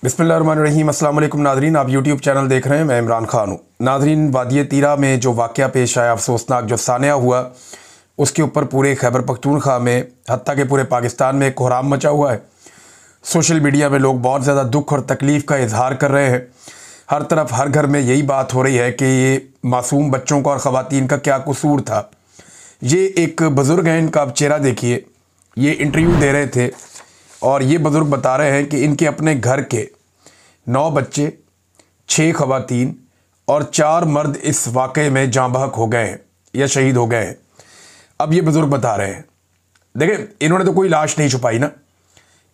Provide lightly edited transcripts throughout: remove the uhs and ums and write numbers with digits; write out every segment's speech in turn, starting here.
बिस्मिल्लाहिर्रहमानिर्रहीम। अस्सलाम वालेकुम नाज़रीन, आप यूट्यूब चैनल देख रहे हैं। मैं इमरान खान हूँ। नाज़रीन, वादिय तीरा में जो वाक़या पेश आया, अफसोसनाक जो सानिया हुआ, उसके ऊपर पूरे खैबर पख्तूनख्वा में, हत्ता के पूरे पाकिस्तान में एक कोहराम मचा हुआ है। सोशल मीडिया में लोग बहुत ज़्यादा दुख और तकलीफ़ का इजहार कर रहे हैं। हर तरफ हर घर में यही बात हो रही है कि ये मासूम बच्चों का और ख़वातीन का क्या कसूर था। ये एक बुज़ुर्ग हैं, इनका आप चेहरा देखिए। ये इंटरव्यू दे रहे थे और ये बुज़ुर्ग बता रहे हैं कि इनके अपने घर के 9 बच्चे, 6 ख़वातीन और 4 मर्द इस वाक़े में जाँ बहक हो गए हैं या शहीद हो गए हैं। अब ये बुज़ुर्ग बता रहे हैं, देखें, इन्होंने तो कोई लाश नहीं छुपाई ना।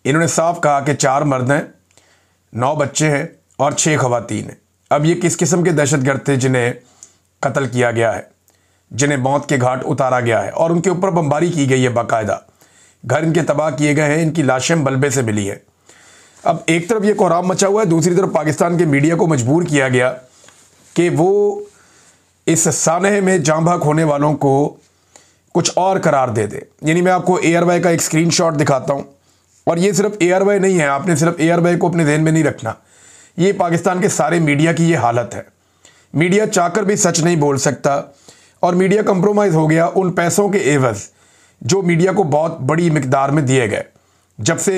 इन्होंने साफ कहा कि 4 मर्द हैं, 9 बच्चे हैं और 6 ख़वातीन हैं। अब ये किस किस्म के दहशतगर्द थे जिन्हें कत्ल किया गया है, जिन्हें मौत के घाट उतारा गया है और उनके ऊपर बमबारी की गई है। बाकायदा घर इनके तबाह किए गए हैं, इनकी लाशें मलबे से मिली हैं। अब एक तरफ ये कोहराम मचा हुआ है, दूसरी तरफ पाकिस्तान के मीडिया को मजबूर किया गया कि वो इस सानहे में जाँ बहक होने वालों को कुछ और करार दे दे। यानी मैं आपको एयरवाई का एक स्क्रीनशॉट दिखाता हूँ, और ये सिर्फ एयरवाई नहीं है, आपने सिर्फ एयरवाई को अपने ध्यान में नहीं रखना। ये पाकिस्तान के सारे मीडिया की ये हालत है। मीडिया चाहकर भी सच नहीं बोल सकता और मीडिया कंप्रोमाइज़ हो गया उन पैसों के एवज़ जो मीडिया को बहुत बड़ी मिकदार में दिए गए। जब से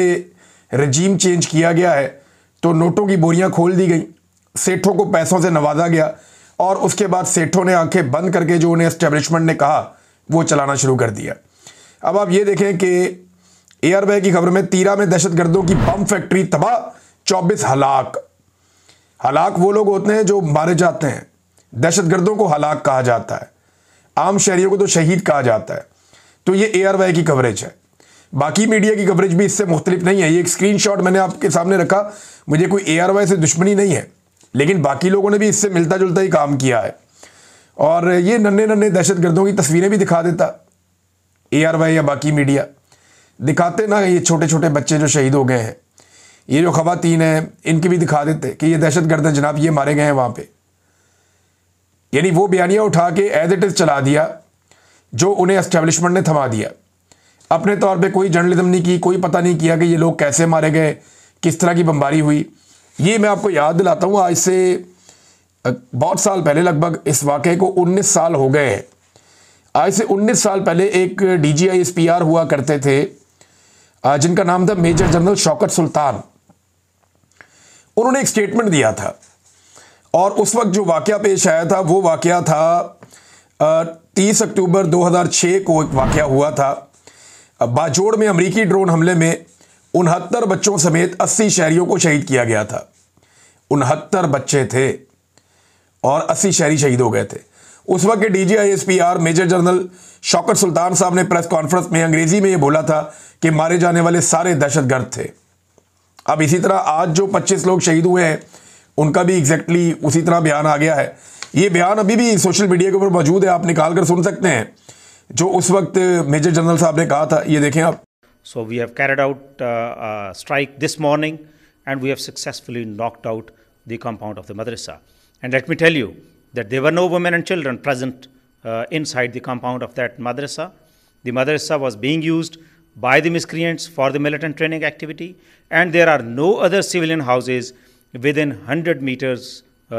रजीम चेंज किया गया है तो नोटों की बोरियां खोल दी गई, सेठों को पैसों से नवाजा गया और उसके बाद सेठों ने आंखें बंद करके जो उन्हें एस्टेब्लिशमेंट ने कहा वो चलाना शुरू कर दिया। अब आप ये देखें कि एयरवे की खबर में तीरा में दहशतगर्दों की बम फैक्ट्री तबाह, 24 हलाक। हलाक वो लोग होते हैं जो मारे जाते हैं, दहशतगर्दों को हलाक कहा जाता है, आम शहरियों को तो शहीद कहा जाता है। तो ये एयरवे की कवरेज है। बाकी मीडिया की कवरेज भी इससे मुख्तलिफ नहीं है। ये एक स्क्रीनशॉट मैंने आपके सामने रखा। मुझे कोई एयरवे से दुश्मनी नहीं है, लेकिन बाकी लोगों ने भी इससे मिलता जुलता ही काम किया है। और ये नन्हे नन्हे दहशतगर्दों की तस्वीरें भी दिखा देता एयरवे या बाकी मीडिया, दिखाते ना ये छोटे छोटे बच्चे जो शहीद हो गए हैं, ये जो ख़वातीन हैं, इनकी भी दिखा देते कि ये दहशतगर्द हैं जनाब, ये मारे गए हैं वहाँ पे। यानी वो बयानिया उठा के एज इट इज़ चला दिया जो उन्हें एस्टेब्लिशमेंट ने थमा दिया। अपने तौर पे कोई जर्नलिज्म नहीं की, कोई पता नहीं किया कि ये लोग कैसे मारे गए, किस तरह की बमबारी हुई। ये मैं आपको याद दिलाता हूँ, आज से बहुत साल पहले, लगभग इस वाक़े को 19 साल हो गए हैं। आज से 19 साल पहले एक DGISPR हुआ करते थे जिनका नाम था मेजर जनरल शौकत सुल्तान। उन्होंने एक स्टेटमेंट दिया था और उस वक्त जो वाक़या पेश आया था वो वाक़या था 30 अक्टूबर 2006 को एक वाक़या हुआ था। बाजोड़ में अमरीकी ड्रोन हमले में 69 बच्चों समेत 80 शहरियों को शहीद किया गया था। 69 बच्चे थे और 80 शहरी शहीद हो गए थे। उस वक्त के DGISPR मेजर जनरल शौकत सुल्तान साहब ने प्रेस कॉन्फ्रेंस में अंग्रेजी में ये बोला था कि मारे जाने वाले सारे दहशतगर्द थे। अब इसी तरह आज जो 25 लोग शहीद हुए हैं उनका भी एग्जैक्टली उसी तरह बयान आ गया है। ये बयान अभी भी सोशल मीडिया के ऊपर मौजूद है, आप निकाल कर सुन सकते हैं, जो उस वक्त मेजर जनरल साहब ने कहा था। ये देखें आप। So we have carried out a strike this morning and we have successfully knocked out the compound of the madrasa. And let me tell you that there were no women and children present inside the compound of that madrasa. The madrasa was being used by the miscreants for the militant training activity, and there are no other civilian houses within 100 meters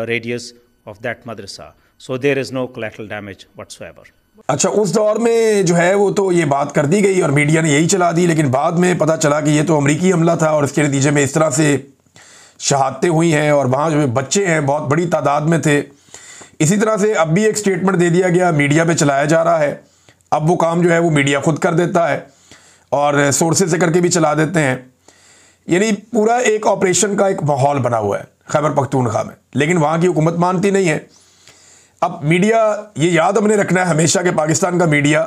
radius of that madrasa. So there is no collateral damage whatsoever. अच्छा, उस दौर में जो है वो तो ये बात कर दी गई और मीडिया ने यही चला दी, लेकिन बाद में पता चला कि ये तो अमरीकी हमला था और इसके नतीजे में इस तरह से शहादतें हुई हैं और वहाँ जो बच्चे हैं बहुत बड़ी तादाद में थे। इसी तरह से अब भी एक स्टेटमेंट दे दिया गया, मीडिया पे चलाया जा रहा है। अब वो काम जो है वो मीडिया खुद कर देता है और सोर्सेज से करके भी चला देते हैं। यानी पूरा एक ऑपरेशन का एक माहौल बना हुआ है खैबर पख्तूनख्वा में, लेकिन वहाँ की हुकूमत मानती नहीं है। अब मीडिया, ये याद हमने रखना है हमेशा कि पाकिस्तान का मीडिया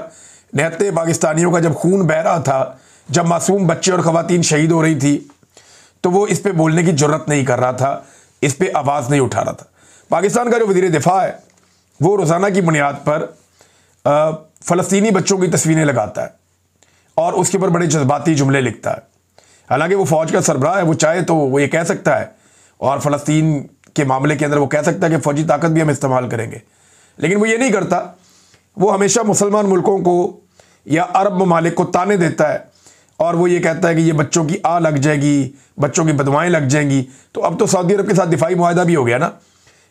निहत्ते पाकिस्तानियों का जब खून बह रहा था, जब मासूम बच्चे और ख़वातीन शहीद हो रही थी, तो वो इस पे बोलने की जुर्रत नहीं कर रहा था, इस पे आवाज़ नहीं उठा रहा था। पाकिस्तान का जो वज़ीर दिफा है वो रोज़ाना की बुनियाद पर फ़लस्तीनी बच्चों की तस्वीरें लगाता है और उसके ऊपर बड़े जज्बाती जुमले लिखता है। हालांकि वो फ़ौज का सरबराह है, वो चाहे तो वो ये कह सकता है और फ़लस्तीन के मामले के अंदर वो कह सकता है कि फ़ौजी ताकत भी हम इस्तेमाल करेंगे, लेकिन वो ये नहीं करता। वो हमेशा मुसलमान मुल्कों को या अरब ममालिक को ताने देता है और वो ये कहता है कि ये बच्चों की आ लग जाएगी, बच्चों की बदवाएं लग जाएंगी। तो अब तो सऊदी अरब के साथ दिफाई मुआहदा भी हो गया ना,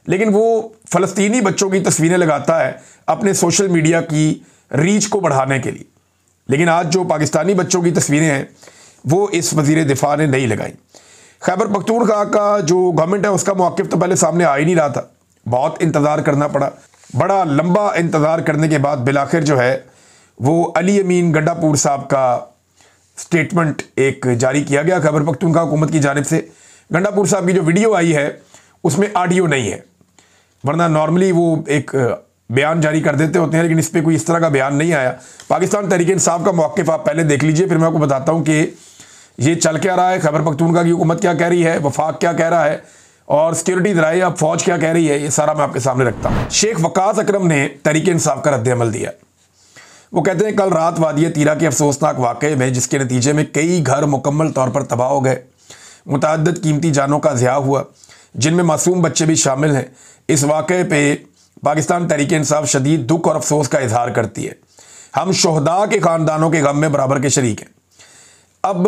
लेकिन वो फ़लस्तीनी बच्चों की तस्वीरें लगाता है अपने सोशल मीडिया की रीच को बढ़ाने के लिए। लेकिन आज जो पाकिस्तानी बच्चों की तस्वीरें हैं वो इस वज़ीर दिफा ने नहीं लगाई। खैबर पख्तूनख्वा का जो गवर्नमेंट है उसका मौक़िफ़ तो पहले सामने आ ही नहीं रहा था, बहुत इंतज़ार करना पड़ा। बड़ा लंबा इंतज़ार करने के बाद बिलाखिर जो है वो अली अमीन गंडापुर साहब का स्टेटमेंट एक जारी किया गया खैबर पख्तूनख्वा हुकूमत की जानिब से। गंडापुर साहब की जो वीडियो आई है उसमें ऑडियो नहीं है, वरना नॉर्मली वो एक बयान जारी कर देते होते हैं, लेकिन इस पर कोई इस तरह का बयान नहीं आया। पाकिस्तान तहरीक इंसाफ का मौक़िफ़ आप पहले देख लीजिए, फिर मैं आपको बताता हूँ कि ये चल क्या रहा है, खैबर पख्तूनख्वा की हुकूमत क्या कह रही है, वफाक क्या कह रहा है और सिक्योरिटी दराए अब फौज क्या कह रही है। ये सारा मैं आपके सामने रखता हूँ। शेख वकास अकरम ने तहरीक इंसाफ का रद्द-ए-अमल दिया। वो कहते हैं कल रात वादिया तीरा के अफसोसनाक वाक़े में, जिसके नतीजे में कई घर मुकम्मल तौर पर तबाह हो गए, मुतअद्दिद कीमती जानों का ज़िया हुआ, जिनमें मासूम बच्चे भी शामिल हैं। इस वाक़े पे पाकिस्तान तहरीक इंसाफ शदीद दुख और अफसोस का इजहार करती है। हम शोहदा के ख़ानदानों के गम में बराबर के शरीक हैं। अब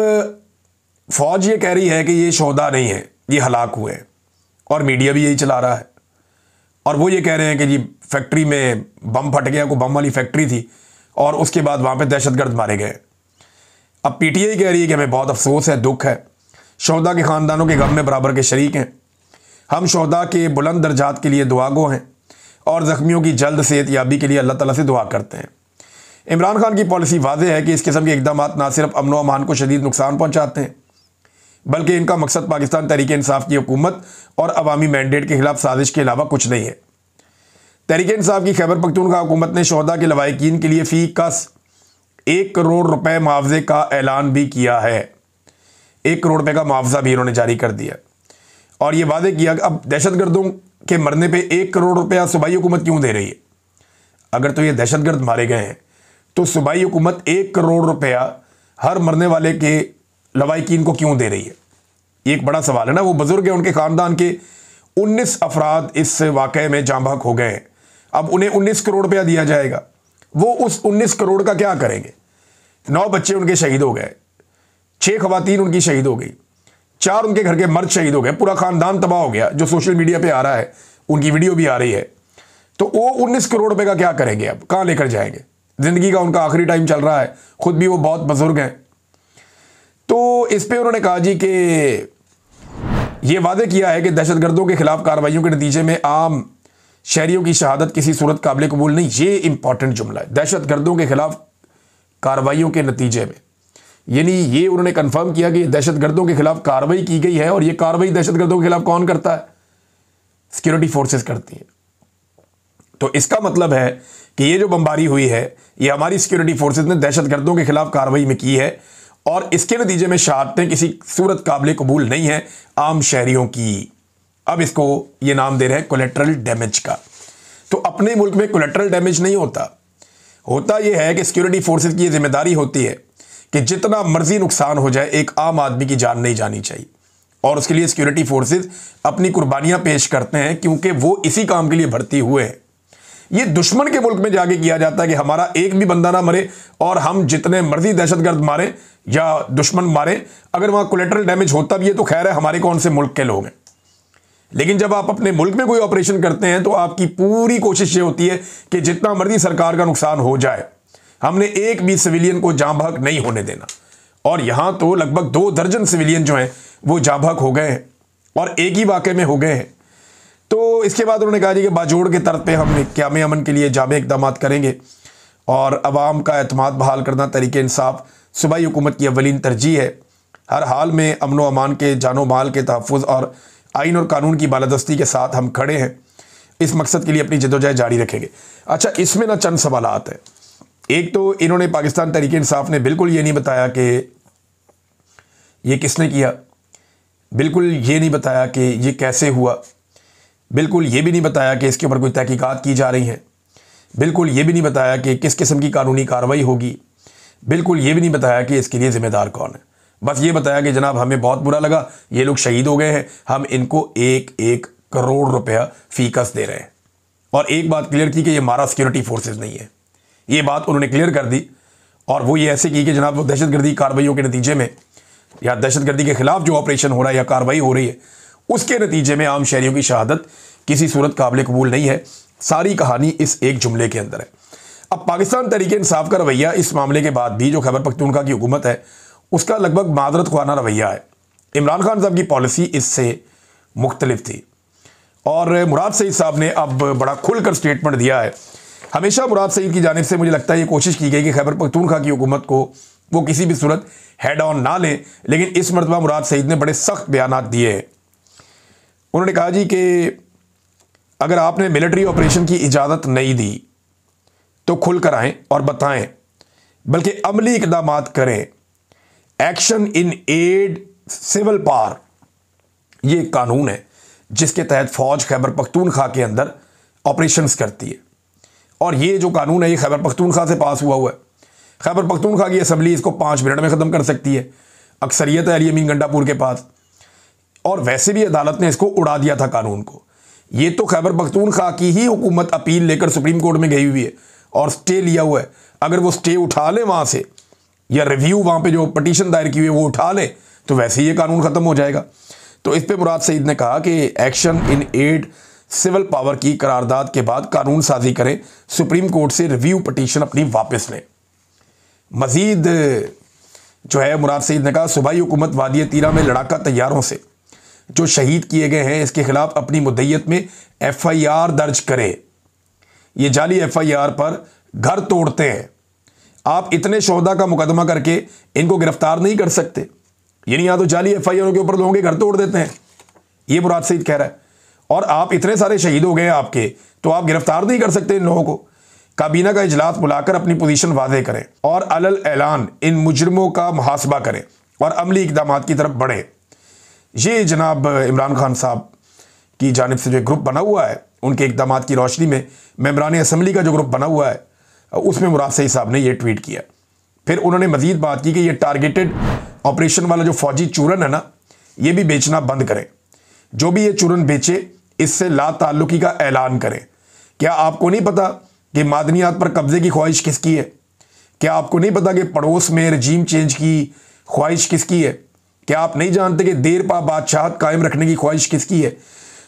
फ़ौज ये कह रही है कि ये शोहदा नहीं है, ये हलाक हुए हैं, और मीडिया भी यही चला रहा है। और वो ये कह रहे हैं कि जी फैक्ट्री में बम फट गया, कोई बम वाली फैक्ट्री थी और उसके बाद वहाँ पे दहशतगर्द मारे गए। अब पीटीआई कह रही है कि हमें बहुत अफसोस है, दुख है, शोहदा के ख़ानदानों के गम में बराबर के शरीक हैं। हम शोहदा के बुलंद दर्जात के लिए दुआगो हैं और ज़ख्मियों की जल्द सेहत याबी के लिए अल्लाह ताला से दुआ करते हैं। इमरान खान की पॉलिसी वाज़ेह है कि इस किस्म के इक़दाम ना सिर्फ अमन व अमान को शदीद नुकसान पहुँचाते हैं, बल्कि इनका मकसद पाकिस्तान तहरीक इंसाफ की हुकूमत और अवामी मैंडेट के खिलाफ साजिश के अलावा कुछ नहीं है। तहरीक इंसाफ की खैबर पख्तूनख्वा हुकूमत ने शोहदा के लवाहिकीन के लिए फ़ी कस 1 करोड़ रुपए मुआवजे का ऐलान भी किया है। 1 करोड़ रुपए का मुआवजा भी इन्होंने जारी कर दिया और ये वादे किया कि अब दहशतगर्दों के मरने पे 1 करोड़ रुपया सूबाई हुकूमत क्यों दे रही है। अगर तो ये दहशतगर्द मारे गए हैं तो सूबाई हुकूमत 1 करोड़ रुपया हर मरने वाले के लवाहिकीन को क्यों दे रही है, ये एक बड़ा सवाल है ना। वो बुजुर्ग हैं, उनके ख़ानदान के 19 अफराद इस वाक़े में जाँ बहक हो गए हैं। अब उन्हें 19 करोड़ रुपया दिया जाएगा, वो उस 19 करोड़ का क्या करेंगे। 9 बच्चे उनके शहीद हो गए, 6 खवातीन उनकी शहीद हो गई, 4 उनके घर के मर्द शहीद हो गए, पूरा ख़ानदान तबाह हो गया, जो सोशल मीडिया पे आ रहा है, उनकी वीडियो भी आ रही है। तो वो 19 करोड़ रुपए का क्या करेंगे, अब कहाँ लेकर जाएंगे। ज़िंदगी का उनका आखिरी टाइम चल रहा है, खुद भी वो बहुत बुजुर्ग हैं। तो इस पर उन्होंने कहा जी कि ये वादे किया है कि दहशतगर्दों के खिलाफ कार्रवाइयों के नतीजे में आम शहरियों की शहादत किसी सूरत काबिल कबूल नहीं। ये इंपॉर्टेंट जुमला है, दहशतगर्दों के खिलाफ कार्रवाइयों के नतीजे में, यानी ये उन्होंने कंफर्म किया कि दहशतगर्दों के खिलाफ कार्रवाई की गई है। और ये कार्रवाई दहशतगर्दों के खिलाफ कौन करता है, सिक्योरिटी फोर्सेस करती हैं। तो इसका मतलब है कि ये जो बमबारी हुई है ये हमारी सिक्योरिटी फोर्सेस ने दहशतगर्दों के खिलाफ कार्रवाई में की है और इसके नतीजे में शहादतें किसी सूरत काबिल कबूल नहीं है आम शहरियों की। अब इसको ये नाम दे रहे हैं कोलेटरल डैमेज का। तो अपने मुल्क में कोलेटरल डैमेज नहीं होता यह है कि सिक्योरिटी फोर्सेस की ये जिम्मेदारी होती है कि जितना मर्जी नुकसान हो जाए एक आम आदमी की जान नहीं जानी चाहिए, और उसके लिए सिक्योरिटी फोर्सेस अपनी कुर्बानियां पेश करते हैं क्योंकि वो इसी काम के लिए भर्ती हुए हैं। ये दुश्मन के मुल्क में जाके किया जाता है कि हमारा एक भी बंदा ना मरे और हम जितने मर्जी दहशतगर्द मारे या दुश्मन मारे, अगर वहां कोलेटरल डैमेज होता भी है तो खैर है, हमारे कौन से मुल्क के लोग हैं। लेकिन जब आप अपने मुल्क में कोई ऑपरेशन करते हैं तो आपकी पूरी कोशिश ये होती है कि जितना मर्जी सरकार का नुकसान हो जाए, हमने एक भी सिविलियन को जाँ बहक नहीं होने देना। और यहां तो लगभग 2 दर्जन सिविलियन जो हैं वो जाँ बहक हो गए हैं और एक ही वाक़े में हो गए हैं। तो इसके बाद उन्होंने कहा जी कि बाजोड़ के तर्ज पे हम क़याम अमन के लिए जामे इक़दाम करेंगे और अवाम का एतमाद बहाल करना तहरीक इंसाफ सूबाई हुकूमत की अव्वलीन तरजीह है। हर हाल में अमन व अमान के जानो माल के तहफ़्फ़ुज़ और आइन और कानून की बालादस्ती के साथ हम खड़े हैं, इस मकसद के लिए अपनी जद्दोजहद जारी रखेंगे। अच्छा, इसमें ना चंद सवालात हैं। एक तो इन्होंने पाकिस्तान तहरीक इंसाफ ने बिल्कुल ये नहीं बताया कि ये किसने किया, बिल्कुल ये नहीं बताया कि ये कैसे हुआ, बिल्कुल ये भी नहीं बताया कि इसके ऊपर कोई तहकीकात की जा रही हैं, बिल्कुल ये भी नहीं बताया कि किस किस्म की कानूनी कार्रवाई होगी, बिल्कुल ये भी नहीं बताया कि इसके लिए ज़िम्मेदार कौन है। बस ये बताया कि जनाब हमें बहुत बुरा लगा, ये लोग शहीद हो गए हैं, हम इनको 1 करोड़ रुपया फ़ीकस दे रहे हैं। और एक बात क्लियर की कि ये हमारा सिक्योरिटी फोर्सेस नहीं है, ये बात उन्होंने क्लियर कर दी। और वो ये ऐसे की कि जनाब वो दहशतगर्दी कार्रवाइयों के नतीजे में या दहशतगर्दी के खिलाफ जो ऑपरेशन हो रहा है या कार्रवाई हो रही है उसके नतीजे में आम शहरियों की शहादत किसी सूरत काबिल कबूल नहीं है। सारी कहानी इस एक जुमले के अंदर है। अब पाकिस्तान तहरीक-ए-इंसाफ का रवैया इस मामले के बाद भी जो खैबर पख्तूनख्वा की हुकूमत है उसका लगभग मादरत ख्वाना रवैया है। इमरान खान साहब की पॉलिसी इससे मुख्तलिफ थी और मुराद सईद साहब ने अब बड़ा खुलकर स्टेटमेंट दिया है। हमेशा मुराद सईद की जानिब से मुझे लगता है ये कोशिश की गई कि खैबर पख्तूनख्वा की हुकूमत को वो किसी भी सूरत हेड ऑन ना लें, लेकिन इस मरतबा मुराद सईद ने बड़े सख्त बयानात दिए हैं। उन्होंने कहा जी कि अगर आपने मिलिट्री ऑपरेशन की इजाज़त नहीं दी तो खुलकर आएं और बताएं, बल्कि अमली इकदाम करें। Action in aid civil power ये एक कानून है जिसके तहत फौज खैबर पख्तूनख्वा के अंदर ऑपरेशंस करती है और ये जो कानून है ये खैबर पख्तूनख्वा से पास हुआ है। खैबर पख्तूनख्वा की असम्बली इसको 5 मिनट में ख़त्म कर सकती है। अक्सरियत है अली अमीन गंडापुर के पास और वैसे भी अदालत ने इसको उड़ा दिया था कानून को। ये तो खैबर पख्तूनख्वा की ही हुकूमत अपील लेकर सुप्रीम कोर्ट में गई हुई है और स्टे लिया हुआ है। अगर वो स्टे उठा ले वहाँ से या रिव्यू वहाँ पे जो पटिशन दायर की हुई है वो उठा ले तो वैसे ही ये कानून ख़त्म हो जाएगा। तो इस पे मुराद सईद ने कहा कि action in aid civil power की करारदाद के बाद कानून साजी करें, सुप्रीम कोर्ट से रिव्यू पटिशन अपनी वापस लें। मजीद जो है मुराद सईद ने कहा सूबाई हुकूमत वादी तीरा में लड़ाका तैयारों से जो शहीद किए गए हैं इसके खिलाफ अपनी मुद्दईयत में FIR दर्ज करे। ये जाली FIR पर घर तोड़ते हैं, आप इतने शोहदा का मुकदमा करके इनको गिरफ्तार नहीं कर सकते। यानी यहाँ तो जाली FIR के ऊपर लोगों के घर तोड़ देते हैं, ये मुराद सईद कह रहा है। और आप इतने सारे शहीद हो गए हैं आपके, तो आप गिरफ्तार नहीं कर सकते इन लोगों को। काबीना का इजलास बुलाकर अपनी पोजीशन वाज़े करें और अलल ऐलान इन मुजरमों का मुहासबा करें और अमली इकदाम की तरफ बढ़ें। ये जनाब इमरान खान साहब की जानिब से जो ग्रुप बना हुआ है उनके इकदाम की रोशनी में मेंबरान असम्बली का जो ग्रुप बना हुआ है उसमें मुराद सईद साहब ने ये ट्वीट किया। फिर उन्होंने मजीद बात की कि ये टारगेटेड ऑपरेशन वाला जो फौजी चूरन है ना, ये भी बेचना बंद करें। जो भी ये चूरन बेचे इससे ला ताल्लुकी का ऐलान करें। क्या आपको नहीं पता कि मादनियात पर कब्जे की ख्वाहिश किसकी है? क्या आपको नहीं पता कि पड़ोस में रजीम चेंज की ख्वाहिश किसकी है? क्या आप नहीं जानते कि देर पा बादशाहत कायम रखने की ख्वाहिश किसकी है?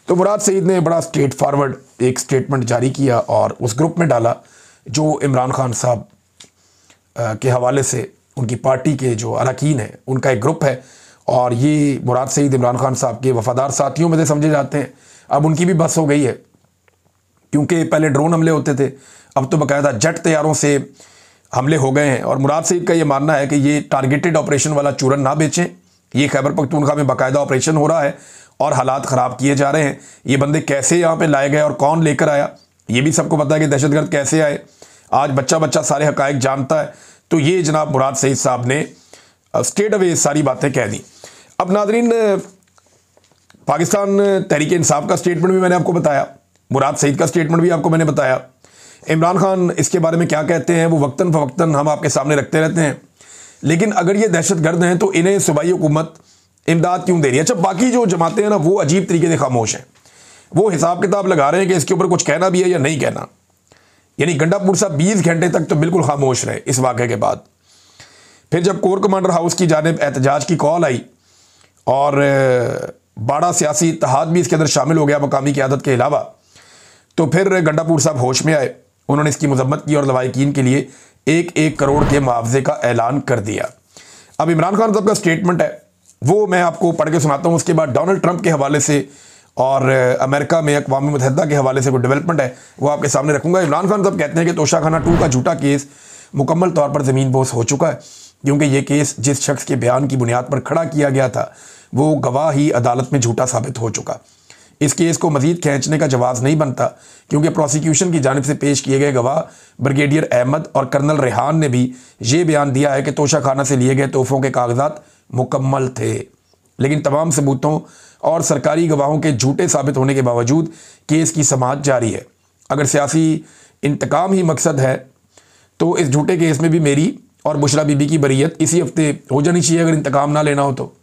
तो मुराद सईद ने बड़ा स्ट्रेट फॉरवर्ड एक स्टेटमेंट जारी किया और उस ग्रुप में डाला जो इमरान खान साहब के हवाले से उनकी पार्टी के जो अरकान हैं उनका एक ग्रुप है और ये मुराद सईद इमरान खान साहब के वफादार साथियों में से समझे जाते हैं। अब उनकी भी बस हो गई है, क्योंकि पहले ड्रोन हमले होते थे, अब तो बाकायदा जेट तैयारों से हमले हो गए हैं। और मुराद सईद का ये मानना है कि ये टारगेटेड ऑपरेशन वाला चूरन ना बेचें। ये खैबर पख्तूनख्वा में बाकायदा ऑपरेशन हो रहा है और हालात ख़राब किए जा रहे हैं। ये बंदे कैसे यहाँ पे लाए गए और कौन लेकर आया ये भी सबको पता है कि दहशतगर्द कैसे आए। आज बच्चा बच्चा सारे हकायक जानता है। तो ये जनाब मुराद सईद साहब ने स्ट्रेट अवे सारी बातें कह दी। अब नादरीन, पाकिस्तान तहरीक इंसाफ का स्टेटमेंट भी मैंने आपको बताया, मुराद सईद का स्टेटमेंट भी आपको मैंने बताया। इमरान खान इसके बारे में क्या कहते हैं वो वक्तन फ़वक्तन हम आपके सामने रखते रहते हैं। लेकिन अगर ये दहशतगर्द हैं तो इन्हें सूबाई हुकूमत इमदाद क्यों दे रही है? अच्छा, बाकी जो जमातें हैं ना वो अजीब तरीके से खामोश हैं, वो हिसाब किताब लगा रहे हैं कि इसके ऊपर कुछ कहना भी है या नहीं कहना। यानी गंडापुर साहब 20 घंटे तक तो बिल्कुल खामोश रहे इस वाक़े के बाद। फिर जब कोर कमांडर हाउस की जानिब एहतजाज की कॉल आई और बड़ा सियासी इत्तेहाद भी इसके अंदर शामिल हो गया मकामी क़यादत के अलावा, तो फिर गंडापुर साहब होश में आए। उन्होंने इसकी मजम्मत की और लवाहिकीन के लिए 1-1 करोड़ के मुआवजे का ऐलान कर दिया। अब इमरान खान साहब का स्टेटमेंट है वो मैं आपको पढ़ के सुनाता हूँ। उसके बाद डोनाल्ड ट्रंप के हवाले से और अमेरिका में अक़वाम मुत्तहिदा के हवाले से कोई डेवलपमेंट है वो आपके सामने रखूँगा। इमरान खान साहब कहते हैं कि तोशाखाना 2 का झूठा केस मुकम्मल तौर पर ज़मीन बोस हो चुका है, क्योंकि ये केस जिस शख्स के बयान की बुनियाद पर खड़ा किया गया था वो गवाह ही अदालत में झूठा साबित हो चुका। इस केस को मजीद खींचने का जवाब नहीं बनता, क्योंकि प्रोसिक्यूशन की जानिब से पेश किए गए गवाह ब्रिगेडियर अहमद और कर्नल रेहान ने भी ये बयान दिया है कि तोशाखाना से लिए गए तोहफ़ों के कागजात मुकम्मल थे। लेकिन तमाम सबूतों और सरकारी गवाहों के झूठे साबित होने के बावजूद केस की समाअत जारी है। अगर सियासी इंतकाम ही मकसद है तो इस झूठे केस में भी मेरी और बुशरा बीबी की बरीयत इसी हफ्ते हो जानी चाहिए, अगर इंतकाम ना लेना हो तो।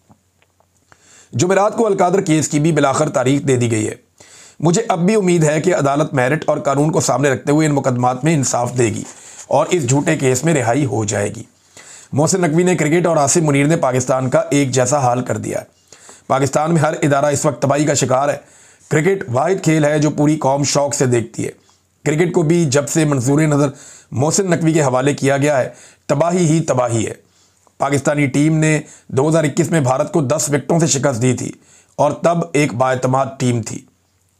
जुमेरात को अलकादर केस की भी बिलाखिर तारीख दे दी गई है। मुझे अब भी उम्मीद है कि अदालत मेरिट और कानून को सामने रखते हुए इन मुकदमात में इंसाफ देगी। और इस झूठे केस में रिहाई हो जाएगी। मोहसिन नकवी ने क्रिकेट और आसिम मुनीर ने पाकिस्तान का एक जैसा हाल कर दिया है। पाकिस्तान में हर इदारा इस वक्त तबाही का शिकार है। क्रिकेट वाहिद खेल है जो पूरी कौम शौक से देखती है। क्रिकेट को भी जब से मंजूर नज़र मोहसिन नकवी के हवाले किया गया है, तबाही ही तबाही है। पाकिस्तानी टीम ने 2021 में भारत को 10 विकेटों से शिकस्त दी थी और तब एक बाएतमाद टीम थी।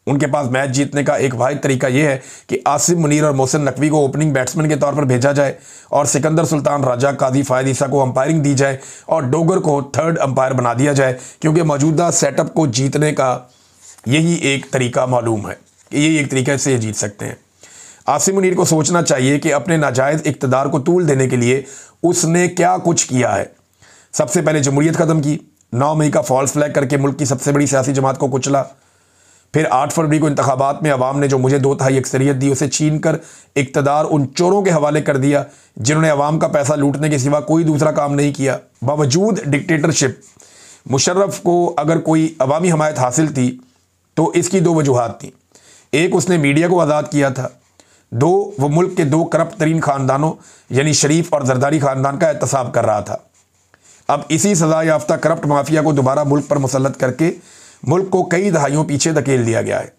उनके पास मैच जीतने का एक वाहिद तरीका यह है कि आसिम मुनीर और मोहसिन नकवी को ओपनिंग बैट्समैन के तौर पर भेजा जाए और सिकंदर सुल्तान राजा, काजी फायद ईसा को अंपायरिंग दी जाए और डोगर को थर्ड अंपायर बना दिया जाए, क्योंकि मौजूदा सेटअप को जीतने का यही एक तरीका मालूम है कि यही एक तरीके से जीत सकते हैं। आसिम मुनीर को सोचना चाहिए कि अपने नाजायज़ इक़्तिदार को तूल देने के लिए उसने क्या कुछ किया है। सबसे पहले जमहूरियत ख़त्म की, 9 मई का फॉल्स फ्लैग करके मुल्क की सबसे बड़ी सियासी जमात को कुचला। फिर 8 फरवरी को इंतखाबात में अवाम ने जो मुझे 2/3 अक्सरियत दी उसे छीन कर इक़्तिदार उन चोरों के हवाले कर दिया जिन्होंने अवाम का पैसा लूटने के सिवा कोई दूसरा काम नहीं किया। बावजूद डिक्टेटरशिप मुशर्रफ को अगर कोई अवामी हमायत हासिल थी तो इसकी 2 वजूहात थी। एक, उसने मीडिया को आज़ाद किया था। 2, वो मुल्क के 2 करप्ट तरीन ख़ानदानों यानी शरीफ और जरदारी ख़ानदान का एहतसाब कर रहा था। अब इसी सज़ा याफ्ता करप्ट माफिया को दोबारा मुल्क पर मुसल्लत करके मुल्क को कई दहाइयों पीछे धकेल दिया गया है।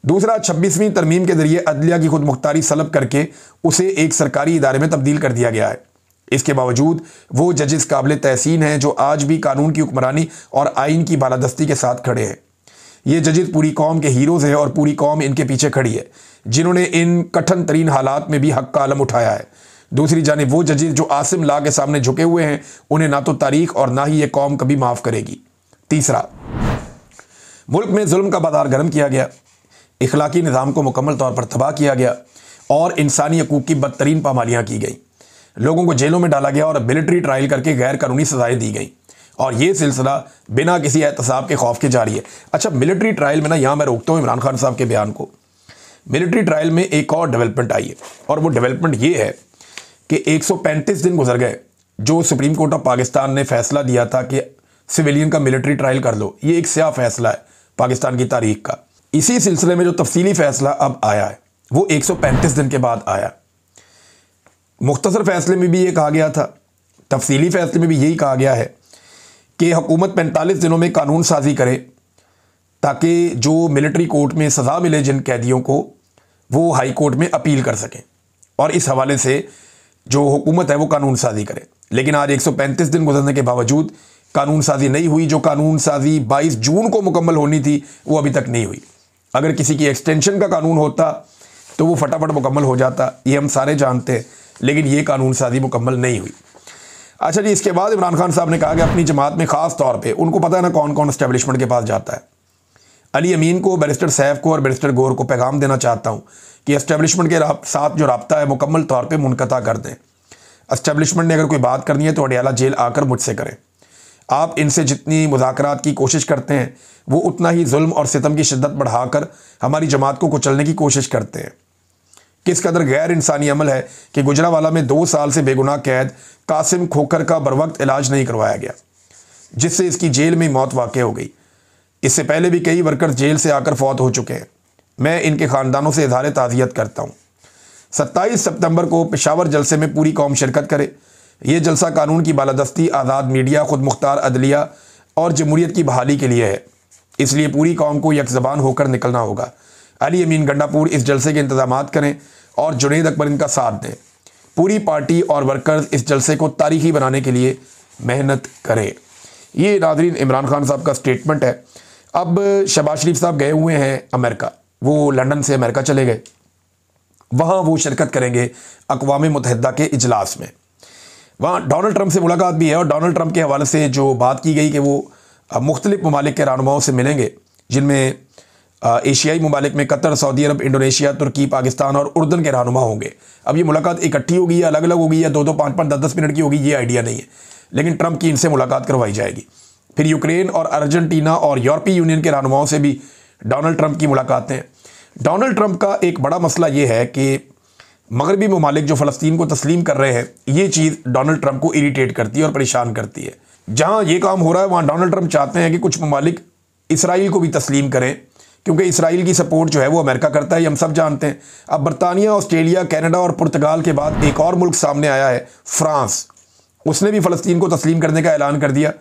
दूसरा, 26वीं तरमीम के जरिए अदलिया की खुद मुख्तारी सलब करके उसे एक सरकारी इदारे में तब्दील कर दिया गया है। इसके बावजूद वो जजेस काबिल तहसीन हैं जो आज भी कानून की हुक्मरानी और आइन की बालादस्ती के साथ खड़े हैं। ये जजेस पूरी कौम के हीरोज़ हैं और पूरी कौम इनके पीछे खड़ी है, जिन्होंने इन कठिन तरीन हालात में भी हक का आलम उठाया है। दूसरी जानिब वो जजेस जो आसिम ला के सामने झुके हुए हैं, उन्हें ना तो तारीख और ना ही ये कौम कभी माफ़ करेगी। तीसरा, मुल्क में जुल्म का बाजार गर्म किया गया, इखलाकी निज़ाम को मुकम्मल तौर पर तबाह किया गया और इंसानी हकूक़ की बदतरीन पामालियाँ की गई। लोगों को जेलों में डाला गया और मिलिट्री ट्रायल करके गैर कानूनी सज़ाएँ दी गई और ये सिलसिला बिना किसी एहतसाब के खौफ के जारी है। अच्छा, मिलिट्री ट्रायल में ना यहाँ मैं रोकता हूँ इमरान खान साहब के बयान को। मिलिट्री ट्रायल में एक और डेवलपमेंट आई है और वो डेवलपमेंट ये है कि 135 दिन गुजर गए जो सुप्रीम कोर्ट ऑफ पाकिस्तान ने फैसला दिया था कि सिविलियन का मिलिट्री ट्रायल कर लो। ये एक स्याह फैसला है पाकिस्तान की तारीख का। इसी सिलसिले में जो तफसीली फैसला अब आया है वो 135 दिन के बाद आया। मुख्तसर फैसले में भी ये कहा गया था, तफसीली फैसले में भी यही कहा गया है कि हुकूमत 45 दिनों में कानून साजी करे ताकि जो मिलिट्री कोर्ट में सज़ा मिले जिन कैदियों को, वो हाई कोर्ट में अपील कर सकें और इस हवाले से जो हुकूमत है वो कानून साजी करे। लेकिन आज 135 दिन गुजरने के बावजूद कानून साजी नहीं हुई। जो कानून साजी 22 जून को मुकम्मल होनी थी वो अभी तक नहीं हुई। अगर किसी की एक्सटेंशन का कानून होता तो वो फटाफट मुकम्मल हो जाता, ये हम सारे जानते हैं, लेकिन ये कानून साजी मुकम्मल नहीं हुई। अच्छा जी, इसके बाद इमरान खान साहब ने कहा कि अपनी जमात में ख़ास तौर पे उनको पता है ना कौन कौन एस्टेब्लिशमेंट के पास जाता है। अली अमीन को, बैरिस्टर सैफ को और बैरिस्टर गौर को पैगाम देना चाहता हूँ कि एस्टेब्लिशमेंट के साथ जो रब्ता है मुकम्मल तौर पर मुनक़ता कर दें। एस्टेब्लिशमेंट ने अगर कोई बात करनी है तो अडियाला जेल आकर मुझसे करें। आप इनसे जितनी मुज़ाकरात की कोशिश करते हैं वो उतना ही जुल्म और सितम की शिद्दत बढ़ाकर हमारी जमात को कुचलने की कोशिश करते हैं। किस कदर गैर इंसानी अमल है कि गुजरावाला में 2 साल से बेगुनाह कैद कासिम खोखर का बरवक्त इलाज नहीं करवाया गया, जिससे इसकी जेल में मौत वाक़ई हो गई। इससे पहले भी कई वर्कर्स जेल से आकर फौत हो चुके हैं। मैं इनके ख़ानदानों से इज़हार ताज़ियत करता हूँ। 27 सितंबर को पेशावर जलसे में पूरी कौम शिरकत करे। ये जलसा कानून की बालादस्ती, आज़ाद मीडिया, खुद मुख्तार अदलिया और जमहूरियत की बहाली के लिए है। इसलिए पूरी कौम को यकज़बान होकर निकलना होगा। अली अमीन गंडापुर इस जलसे के इंतज़ामात करें और जुनैद अकबर इनका साथ दें। पूरी पार्टी और वर्कर्स इस जलसे को तारीखी बनाने के लिए मेहनत करें। ये नाज़रीन इमरान खान साहब का स्टेटमेंट है। अब शहबाज शरीफ साहब गए हुए हैं अमेरिका, वो लंदन से अमेरिका चले गए। वहाँ वो शिरकत करेंगे अक़वाम मुत्तहिदा के इजलास में। वहाँ डोनाल्ड ट्रंप से मुलाकात भी है और डोनाल्ड ट्रंप के हवाले से जो बात की गई कि वो मुख्तलिफ ममालिक के रहनुमाओं से मिलेंगे, जिनमें एशियाई ममालिक में कतर, सऊदी अरब, इंडोनेशिया, तुर्की, पाकिस्तान और उर्दन के रहनुमा होंगे। अब ये मुलाकात इकट्ठी होगी या अलग अलग होगी या 2-2, 5-5, 10-10 मिनट की होगी, ये आइडिया नहीं है, लेकिन ट्रंप की इनसे मुलाकात करवाई जाएगी। फिर यूक्रेन और अर्जेंटीना और यूरोपीय यूनियन के रहनुमाओं से भी डोनाल्ड ट्रंप की मुलाकातें। डोनाल्ड ट्रंप का एक बड़ा मसला ये है कि मगरबी ममालिक जो फ़लस्तीन को तस्लीम कर रहे हैं, ये चीज़ डोनाल्ड ट्रंप को इरिटेट करती है और परेशान करती है। जहाँ ये काम हो रहा है वहाँ डोनाल्ड ट्रंप चाहते हैं कि कुछ ममालिक इसराइल को भी तस्लीम करें, क्योंकि इसराइल की सपोर्ट जो है वो अमेरिका करता है, ये हम सब जानते हैं। अब बरतानिया, ऑस्ट्रेलिया, कनाडा और पुर्तगाल के बाद एक और मुल्क सामने आया है, फ्रांस। उसने भी फ़लस्तीन को तस्लीम करने का ऐलान कर दिया।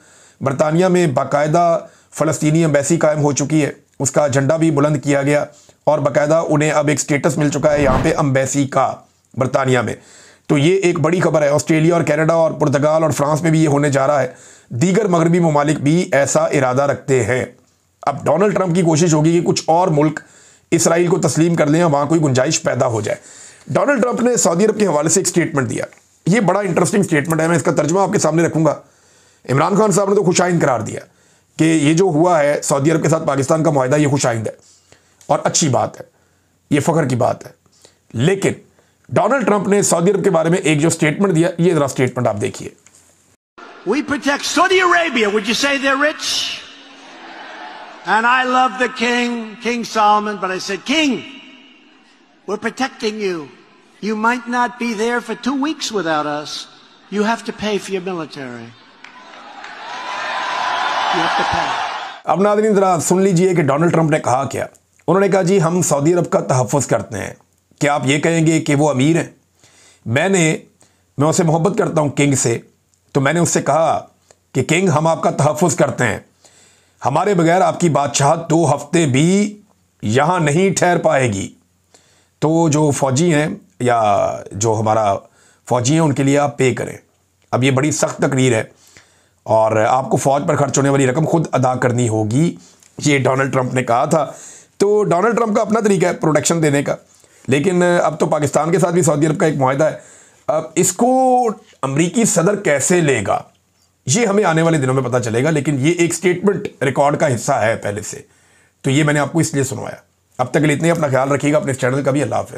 बरतानिया में बाकायदा फ़लस्तीनी एम्बेसी कायम हो चुकी है, उसका झंडा भी बुलंद किया गया और बाकायदा उन्हें अब एक स्टेटस मिल चुका है यहाँ पे एम्बेसी का बरतानिया में। तो ये एक बड़ी खबर है। ऑस्ट्रेलिया और कनाडा और पुर्तगाल और फ्रांस में भी ये होने जा रहा है। दीगर मगरबी ममालिक भी ऐसा इरादा रखते हैं। अब डोनाल्ड ट्रंप की कोशिश होगी कि कुछ और मुल्क इसराइल को तस्लीम कर लें, वहाँ कोई गुंजाइश पैदा हो जाए। डोनाल्ड ट्रंप ने सऊदी अरब के हवाले से एक स्टेटमेंट दिया। ये बड़ा इंटरेस्टिंग स्टेटमेंट है, मैं इसका तर्जुमा आपके सामने रखूंगा। इमरान खान साहब ने तो खुशाइंद करार दिया कि ये जो हुआ है सऊदी अरब के साथ पाकिस्तान का मुआहिदा, ये खुशाइंद है और अच्छी बात है, ये फ़ख्र की बात है। लेकिन डोनाल्ड ट्रंप ने सऊदी अरब के बारे में एक जो स्टेटमेंट दिया, ये जरा स्टेटमेंट आप देखिए। We protect Saudi Arabia. Would you say they're rich? And I love the king, King Solomon, but I said, King, we're protecting you. You might not be there for 2 weeks without us. You have to pay for your military. You have to pay. अब नाज़रीन ज़रा सुन लीजिए कि Donald Trump ने कहा क्या। उन्होंने कहा, जी हम सऊदी अरब का तहफ़्फ़ुज़ करते हैं। क्या आप ये कहेंगे कि वो अमीर हैं? मैं उससे मोहब्बत करता हूँ किंग से, तो मैंने उससे कहा कि किंग हम आपका तहफ़्फ़ुज़ करते हैं, हमारे बगैर आपकी बादशाह 2 हफ्ते भी यहाँ नहीं ठहर पाएगी। तो जो फ़ौजी हैं या जो हमारा फ़ौजी हैं उनके लिए आप पे करें। अब ये बड़ी सख्त तकरीर है और आपको फ़ौज पर खर्च होने वाली रकम खुद अदा करनी होगी, ये डोनाल्ड ट्रंप ने कहा था। तो डोनाल्ड ट्रंप का अपना तरीका है प्रोटेक्शन देने का, लेकिन अब तो पाकिस्तान के साथ भी सऊदी अरब का एक मुआहिदा है। अब इसको अमरीकी सदर कैसे लेगा, ये हमें आने वाले दिनों में पता चलेगा, लेकिन ये एक स्टेटमेंट रिकॉर्ड का हिस्सा है पहले से, तो ये मैंने आपको इसलिए सुनवाया। अब तक के लिए इतने, अपना ख्याल रखिएगा, अपने चैनल का भी। अल्लाह हाफ़िज़।